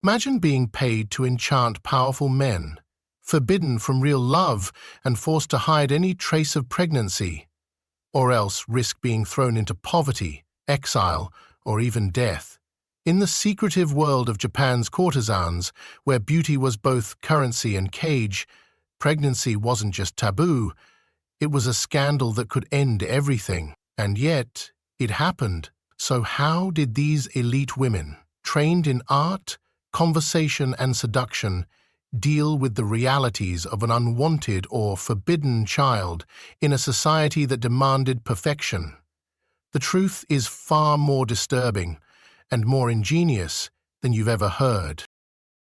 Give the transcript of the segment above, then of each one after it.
Imagine being paid to enchant powerful men, forbidden from real love and forced to hide any trace of pregnancy, or else risk being thrown into poverty, exile, or even death. In the secretive world of Japan's courtesans, where beauty was both currency and cage, pregnancy wasn't just taboo, it was a scandal that could end everything. And yet, it happened. So how did these elite women, trained in art, conversation, and seduction, deal with the realities of an unwanted or forbidden child in a society that demanded perfection? The truth is far more disturbing and more ingenious than you've ever heard.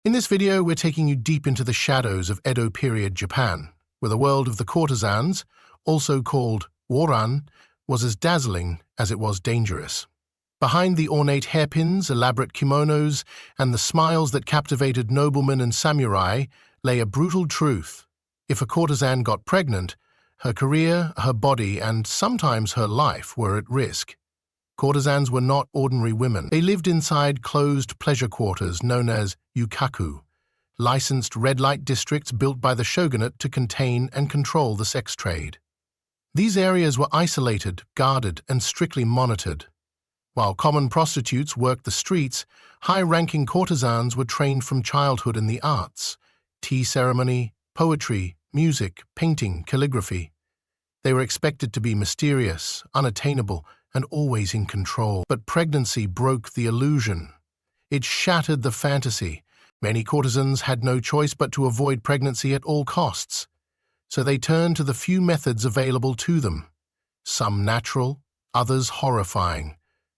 In this video, we're taking you deep into the shadows of Edo period Japan, where the world of the courtesans, also called waran, was as dazzling as it was dangerous. Behind the ornate hairpins, elaborate kimonos, and the smiles that captivated noblemen and samurai lay a brutal truth. If a courtesan got pregnant, her career, her body, and sometimes her life were at risk. Courtesans were not ordinary women. They lived inside closed pleasure quarters known as yukaku, licensed red light districts built by the shogunate to contain and control the sex trade. These areas were isolated, guarded, and strictly monitored. While common prostitutes worked the streets, high-ranking courtesans were trained from childhood in the arts: tea ceremony, poetry, music, painting, calligraphy. They were expected to be mysterious, unattainable, and always in control. But pregnancy broke the illusion. It shattered the fantasy. Many courtesans had no choice but to avoid pregnancy at all costs. So they turned to the few methods available to them, some natural, others horrifying.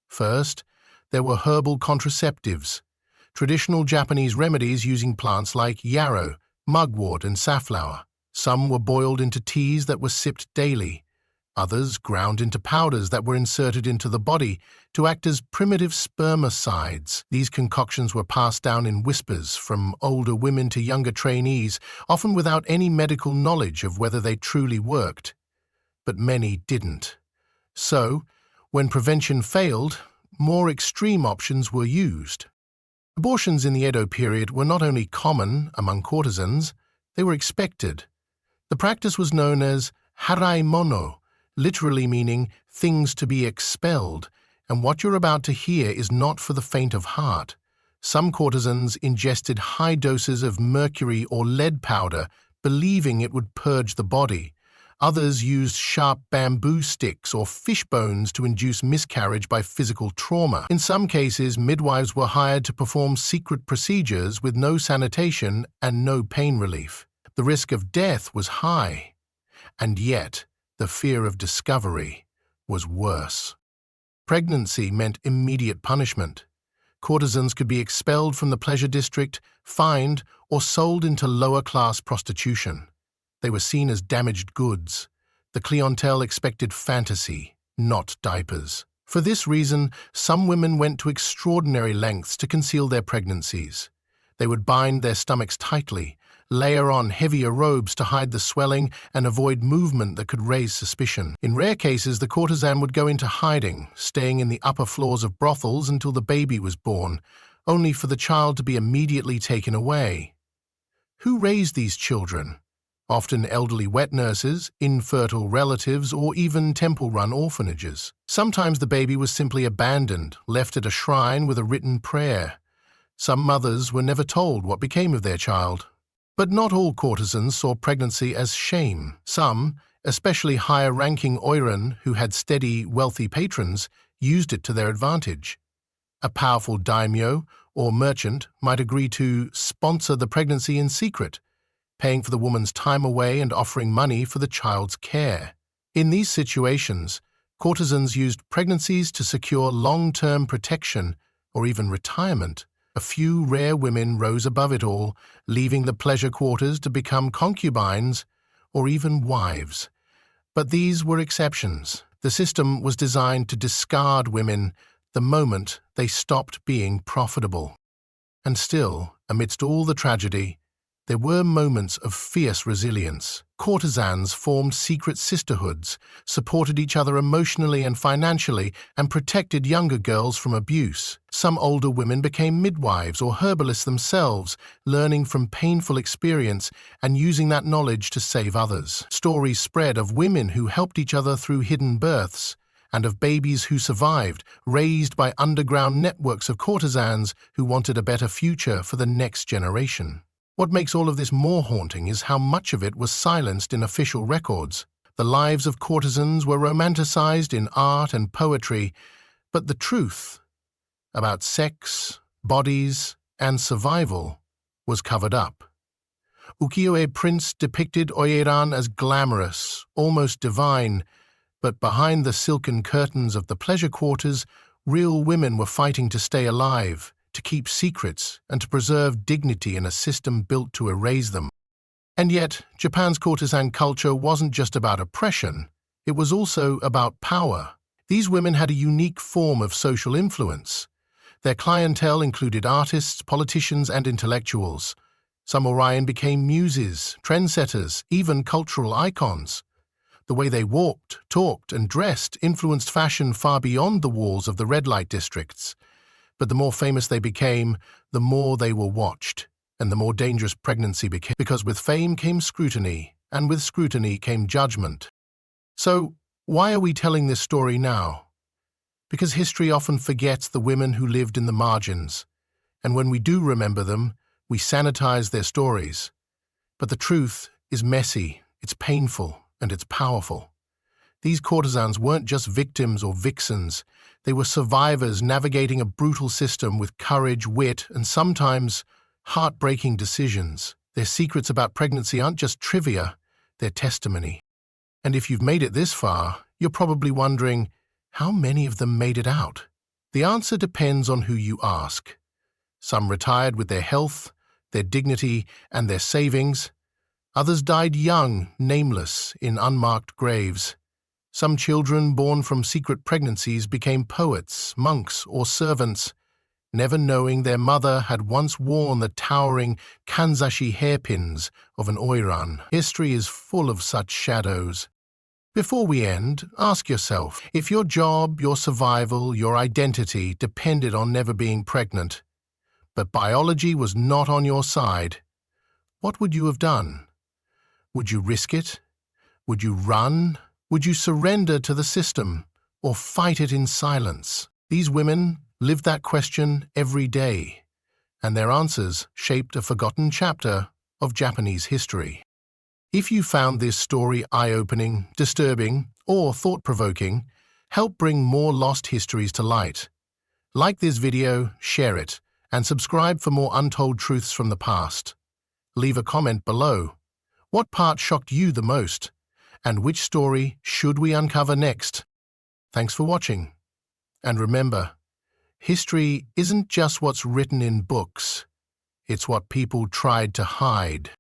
First, there were herbal contraceptives, traditional Japanese remedies using plants like yarrow, mugwort, and safflower. Some were boiled into teas that were sipped daily. Others ground into powders that were inserted into the body to act as primitive spermicides. These concoctions were passed down in whispers from older women to younger trainees, often without any medical knowledge of whether they truly worked. But many didn't. So, when prevention failed, more extreme options were used. Abortions in the Edo period were not only common among courtesans, they were expected. The practice was known as haraimono, literally meaning things to be expelled, and what you're about to hear is not for the faint of heart. Some courtesans ingested high doses of mercury or lead powder, believing it would purge the body. Others used sharp bamboo sticks or fish bones to induce miscarriage by physical trauma. In some cases, midwives were hired to perform secret procedures with no sanitation and no pain relief. The risk of death was high, and yet the fear of discovery was worse. Pregnancy meant immediate punishment. Courtesans could be expelled from the pleasure district, fined, or sold into lower-class prostitution. They were seen as damaged goods. The clientele expected fantasy, not diapers. For this reason, some women went to extraordinary lengths to conceal their pregnancies. They would bind their stomachs tightly, layer on heavier robes to hide the swelling, and avoid movement that could raise suspicion. In rare cases, the courtesan would go into hiding, staying in the upper floors of brothels until the baby was born, only for the child to be immediately taken away. Who raised these children? Often elderly wet nurses, infertile relatives, or even temple-run orphanages. Sometimes the baby was simply abandoned, left at a shrine with a written prayer. Some mothers were never told what became of their child. But not all courtesans saw pregnancy as shame. Some, especially higher-ranking oiran who had steady, wealthy patrons, used it to their advantage. A powerful daimyo or merchant might agree to sponsor the pregnancy in secret, paying for the woman's time away and offering money for the child's care. In these situations, courtesans used pregnancies to secure long-term protection or even retirement. A few rare women rose above it all, leaving the pleasure quarters to become concubines or even wives. But these were exceptions. The system was designed to discard women the moment they stopped being profitable. And still, amidst all the tragedy, There were moments of fierce resilience. Courtesans formed secret sisterhoods, supported each other emotionally and financially, and protected younger girls from abuse. Some older women became midwives or herbalists themselves, learning from painful experience and using that knowledge to save others. Stories spread of women who helped each other through hidden births, and of babies who survived, raised by underground networks of courtesans who wanted a better future for the next generation. What makes all of this more haunting is how much of it was silenced in official records. The lives of courtesans were romanticized in art and poetry, but the truth about sex, bodies, and survival was covered up. Ukiyo-e prints depicted Oyeran as glamorous, almost divine, but behind the silken curtains of the pleasure quarters, real women were fighting to stay alive, to keep secrets, and to preserve dignity in a system built to erase them. And yet, Japan's courtesan culture wasn't just about oppression, it was also about power. These women had a unique form of social influence. Their clientele included artists, politicians, and intellectuals. Samurai became muses, trendsetters, even cultural icons. The way they walked, talked, and dressed influenced fashion far beyond the walls of the red light districts. But the more famous they became, the more they were watched, and the more dangerous pregnancy became, because with fame came scrutiny, and with scrutiny came judgment. So, why are we telling this story now? Because history often forgets the women who lived in the margins, and when we do remember them, we sanitize their stories. But the truth is messy, it's painful, and it's powerful. These courtesans weren't just victims or vixens. They were survivors navigating a brutal system with courage, wit, and sometimes heartbreaking decisions. Their secrets about pregnancy aren't just trivia, they're testimony. And if you've made it this far, you're probably wondering, how many of them made it out? The answer depends on who you ask. Some retired with their health, their dignity, and their savings. Others died young, nameless, in unmarked graves. Some children born from secret pregnancies became poets, monks, or servants, never knowing their mother had once worn the towering kanzashi hairpins of an oiran. History is full of such shadows. Before we end, ask yourself, if your job, your survival, your identity depended on never being pregnant, but biology was not on your side, what would you have done? Would you risk it? Would you run? Would you surrender to the system or fight it in silence? These women lived that question every day, and their answers shaped a forgotten chapter of Japanese history. If you found this story eye-opening, disturbing, or thought-provoking, help bring more lost histories to light. Like this video, share it, and subscribe for more untold truths from the past. Leave a comment below. What part shocked you the most? And which story should we uncover next? Thanks for watching. And remember, history isn't just what's written in books, it's what people tried to hide.